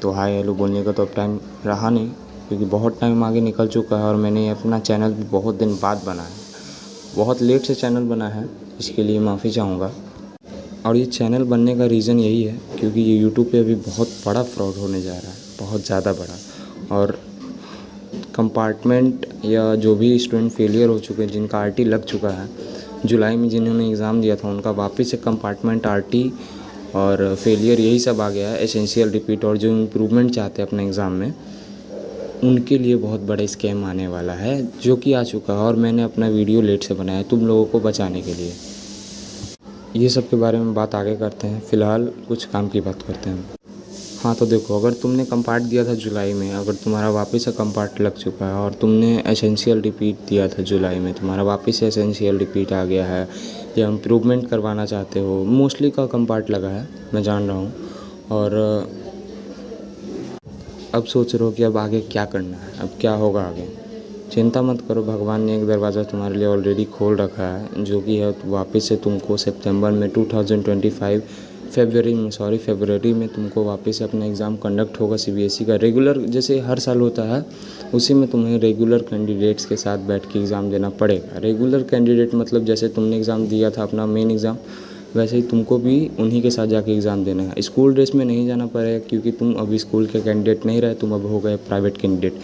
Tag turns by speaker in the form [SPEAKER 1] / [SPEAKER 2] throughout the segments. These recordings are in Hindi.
[SPEAKER 1] तो हाय हेलो बोलने का तो अब टाइम रहा नहीं, क्योंकि बहुत टाइम आगे निकल चुका है और मैंने अपना चैनल भी बहुत दिन बाद बनाया है। बहुत लेट से चैनल बना है, इसके लिए माफ़ी चाहूँगा। और ये चैनल बनने का रीज़न यही है क्योंकि ये यूट्यूब पे अभी बहुत बड़ा फ्रॉड होने जा रहा है, बहुत ज़्यादा बड़ा। और कंपार्टमेंट या जो भी स्टूडेंट फेलियर हो चुके हैं, जिनका आरटी लग चुका है, जुलाई में जिन्होंने एग्ज़ाम दिया था, उनका वापस से कंपार्टमेंट आरटी और फेलियर यही सब आ गया है, एसेंशियल रिपीट। और जो इम्प्रूवमेंट चाहते हैं अपने एग्ज़ाम में, उनके लिए बहुत बड़ा स्कैम आने वाला है, जो कि आ चुका है। और मैंने अपना वीडियो लेट से बनाया तुम लोगों को बचाने के लिए। ये सब के बारे में बात आगे करते हैं, फ़िलहाल कुछ काम की बात करते हैं। हाँ तो देखो, अगर तुमने कंपार्ट दिया था जुलाई में, अगर तुम्हारा वापस से कंपार्ट लग चुका है और तुमने एसेंशियल रिपीट दिया था जुलाई में, तुम्हारा वापस से एसेंशियल रिपीट आ गया है या इम्प्रूवमेंट करवाना चाहते हो, मोस्टली का कंपार्ट लगा है मैं जान रहा हूँ, और अब सोच रहे हो कि अब आगे क्या करना है, अब क्या होगा आगे। चिंता मत करो, भगवान ने एक दरवाज़ा तुम्हारे लिए ऑलरेडी खोल रखा है, जो कि है वापस से तुमको सितंबर में 2025 फरवरी में तुमको वापस से अपना एग्ज़ाम कंडक्ट होगा सीबीएसई का, रेगुलर जैसे हर साल होता है। उसी में तुम्हें रेगुलर कैंडिडेट्स के साथ बैठ के एग्ज़ाम देना पड़ेगा। रेगुलर कैंडिडेट मतलब जैसे तुमने एग्ज़ाम दिया था अपना मेन एग्ज़ाम, वैसे ही तुमको भी उन्हीं के साथ जाके एग्ज़ाम देना है। स्कूल ड्रेस में नहीं जाना पड़ेगा, क्योंकि तुम अभी स्कूल के कैंडिडेट नहीं रहे, तुम अब हो गए प्राइवेट कैंडिडेट।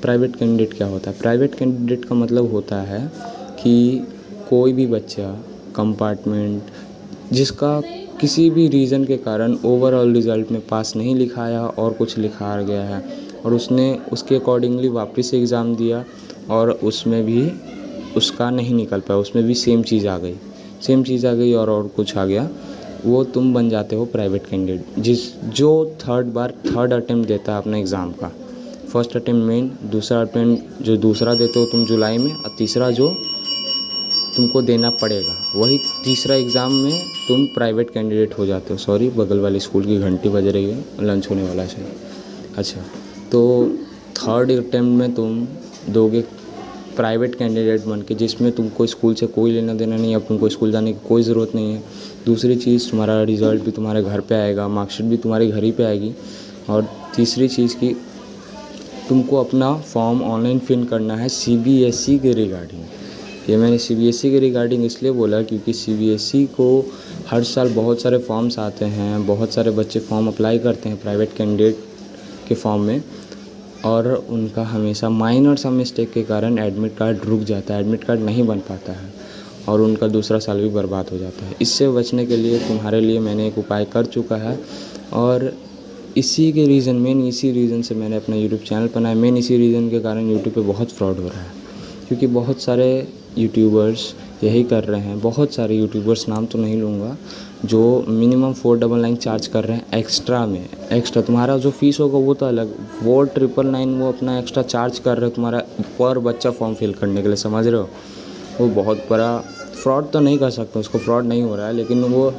[SPEAKER 1] प्राइवेट कैंडिडेट क्या होता है? प्राइवेट कैंडिडेट का मतलब होता है कि कोई भी बच्चा कंपार्टमेंट जिसका किसी भी रीज़न के कारण ओवरऑल रिज़ल्ट में पास नहीं लिखाया और कुछ लिखा गया है, और उसने उसके अकॉर्डिंगली वापस से एग्ज़ाम दिया और उसमें भी उसका नहीं निकल पाया, उसमें भी सेम चीज़ आ गई और कुछ आ गया, वो तुम बन जाते हो प्राइवेट कैंडिडेट। जो थर्ड अटेम्प्ट देता है अपने एग्ज़ाम का, फर्स्ट अटेम्प्ट मेन, दूसरा अटेम्प्ट जो दूसरा देते हो तुम जुलाई में, और तीसरा जो तुमको देना पड़ेगा, वही तीसरा एग्ज़ाम में तुम प्राइवेट कैंडिडेट हो जाते हो। सॉरी, बगल वाले स्कूल की घंटी बज रही है, लंच होने वाला है। अच्छा, तो थर्ड अटेम्प्ट में तुम दोगे प्राइवेट कैंडिडेट बन के, जिसमें तुमको स्कूल से कोई लेना देना नहीं है, अब तुमको स्कूल जाने की कोई ज़रूरत नहीं है। दूसरी चीज़, तुम्हारा रिज़ल्ट भी तुम्हारे घर पे आएगा, मार्कशीट भी तुम्हारे घर ही पे आएगी। और तीसरी चीज़ की, तुमको अपना फॉर्म ऑनलाइन फिल करना है सीबीएसई के रिगार्डिंग। ये मैंने सीबीएसई के रिगार्डिंग इसलिए बोला क्योंकि सीबीएसई को हर साल बहुत सारे फॉर्म्स आते हैं, बहुत सारे बच्चे फॉर्म अप्लाई करते हैं प्राइवेट कैंडिडेट के फॉर्म में, और उनका हमेशा माइनर सा मिस्टेक के कारण एडमिट कार्ड रुक जाता है, एडमिट कार्ड नहीं बन पाता है और उनका दूसरा साल भी बर्बाद हो जाता है। इससे बचने के लिए तुम्हारे लिए मैंने एक उपाय कर चुका है, और इसी रीज़न से मैंने अपना यूट्यूब चैनल बनाया। मेन इसी रीज़न के कारण यूट्यूब पे बहुत फ्रॉड हो रहा है, क्योंकि बहुत सारे यूट्यूबर्स यही कर रहे हैं। बहुत सारे यूट्यूबर्स, नाम तो नहीं लूँगा, जो मिनिमम 499 चार्ज कर रहे हैं एक्स्ट्रा तुम्हारा जो फीस होगा वो तो अलग, 499 वो अपना एक्स्ट्रा चार्ज कर रहे हैं तुम्हारा पर बच्चा फॉर्म फिल करने के लिए, समझ रहे हो? वो बहुत बड़ा फ्रॉड तो नहीं कर सकते, उसको फ्रॉड नहीं हो रहा है, लेकिन वो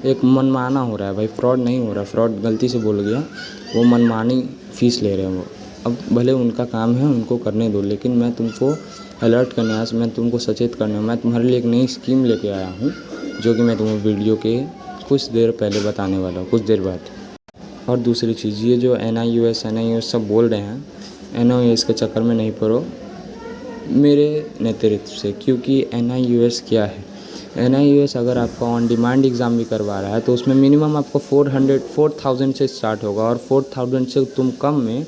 [SPEAKER 1] एक मनमाना हो रहा है भाई, फ्रॉड नहीं हो रहा, फ्रॉड गलती से बोल गया, वो मनमानी फ़ीस ले रहे हैं वो। अब भले उनका काम है, उनको करने दो, लेकिन मैं तुमको अलर्ट करने आया, मैं तुमको सचेत करने, मैं तुम्हारे लिए एक नई स्कीम लेके आया हूँ, जो कि मैं तुम्हें वीडियो के कुछ देर पहले बताने वाला हूँ, कुछ देर बाद। और दूसरी चीज़, ये जो NIUS सब बोल रहे हैं, NIUS के चक्कर में नहीं पड़ो मेरे नेतृत्व से, क्योंकि NIUS क्या है? NIUS अगर आपका ऑन डिमांड एग्ज़ाम भी करवा रहा है तो उसमें मिनिमम आपको 4000 से स्टार्ट होगा, और 4000 से तुम कम में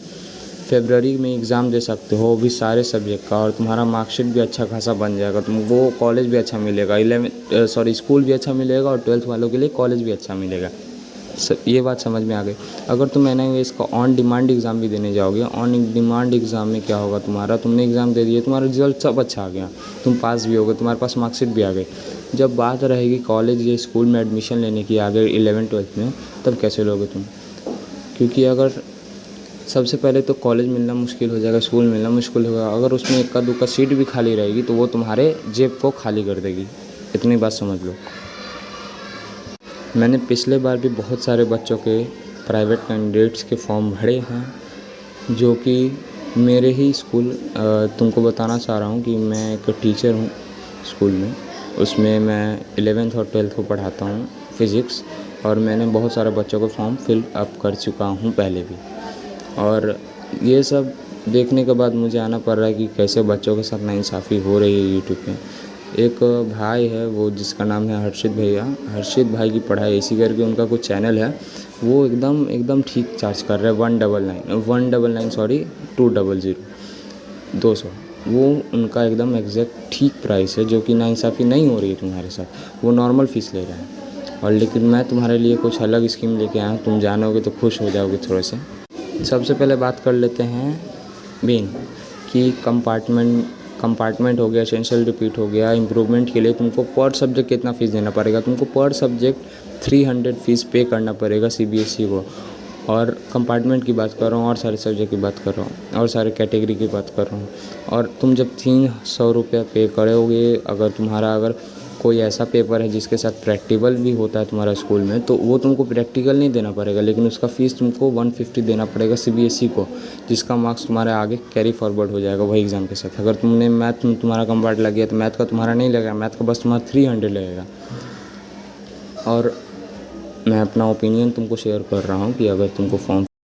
[SPEAKER 1] फरवरी में एग्ज़ाम दे सकते हो, वो भी सारे सब्जेक्ट का, और तुम्हारा मार्कशीट भी अच्छा खासा बन जाएगा, तुमको कॉलेज भी अच्छा मिलेगा, स्कूल भी अच्छा मिलेगा, और 12th वालों के लिए कॉलेज भी अच्छा मिलेगा। ये बात समझ में आ गई। अगर तुम NIUS का ऑन डिमांड एग्ज़ाम भी देने जाओगे, ऑन डिमांड एग्ज़ाम में क्या होगा, तुमने एग्ज़ाम दे दिए, तुम्हारा रिजल्ट सब अच्छा आ गया, तुम पास भी हो गए, तुम्हारे पास मार्कशीट भी आ गई, जब बात रहेगी कॉलेज या स्कूल में एडमिशन लेने की आगे 11th-12th में, तब कैसे लोगे तुम? क्योंकि अगर सबसे पहले तो कॉलेज मिलना मुश्किल हो जाएगा, स्कूल मिलना मुश्किल होगा, अगर उसमें इक्का दुक्का सीट भी खाली रहेगी तो वो तुम्हारे जेब को खाली कर देगी, इतनी बात समझ लो। मैंने पिछले बार भी बहुत सारे बच्चों के प्राइवेट कैंडिडेट्स के फॉर्म भरे हैं, जो कि मेरे ही स्कूल, तुमको बताना चाह रहा हूँ कि मैं एक टीचर हूँ स्कूल में, उसमें मैं 11th और 12th को पढ़ाता हूँ फिज़िक्स, और मैंने बहुत सारे बच्चों को फॉर्म फिल अप कर चुका हूँ पहले भी। और ये सब देखने के बाद मुझे आना पड़ रहा है कि कैसे बच्चों के साथ नाइंसाफ़ी हो रही है यूट्यूब पे। एक भाई है वो जिसका नाम है हर्षित भैया, हर्षित भाई की पढ़ाई इसी करके उनका कुछ चैनल है, वो एकदम एकदम ठीक चार्ज कर रहे हैं 199 सॉरी 200 वो उनका एकदम एग्जैक्ट ठीक प्राइस है, जो कि नाइंसाफ़ी नहीं हो रही है तुम्हारे साथ, वो नॉर्मल फ़ीस ले रहे हैं। और लेकिन मैं तुम्हारे लिए कुछ अलग स्कीम लेके आया हूँ, तुम जानोगे तो खुश हो जाओगे थोड़े से। सबसे पहले बात कर लेते हैं मेन कि कंपार्टमेंट हो गया, एसेंशियल रिपीट हो गया। इम्प्रूवमेंट के लिए तुमको पर सब्जेक्ट कितना फ़ीस देना पड़ेगा, तुमको पर सब्जेक्ट 300 फ़ीस पे करना पड़ेगा सीबीएसई को। और कंपार्टमेंट की बात कर रहा हूँ और सारे सब्जेक्ट की बात कर रहा हूँ और सारे कैटेगरी की बात कर रहा हूँ। और तुम जब 300 रुपया पे करोगे, अगर कोई ऐसा पेपर है जिसके साथ प्रैक्टिकल भी होता है तुम्हारा स्कूल में, तो वो तुमको प्रैक्टिकल नहीं देना पड़ेगा, लेकिन उसका फ़ीस तुमको 150 देना पड़ेगा सीबीएसई को, जिसका मार्क्स तुम्हारे आगे कैरी फॉरवर्ड हो जाएगा वही एग्ज़ाम के साथ। अगर तुमने मैथ में तुम्हारा कंपार्ट लग गया तो मैथ का तुम्हारा नहीं लगेगा, मैथ का बस तुम्हारा 300 लगेगा। और मैं अपना ओपिनियन तुमको शेयर कर रहा हूँ कि अगर तुमको फॉर्म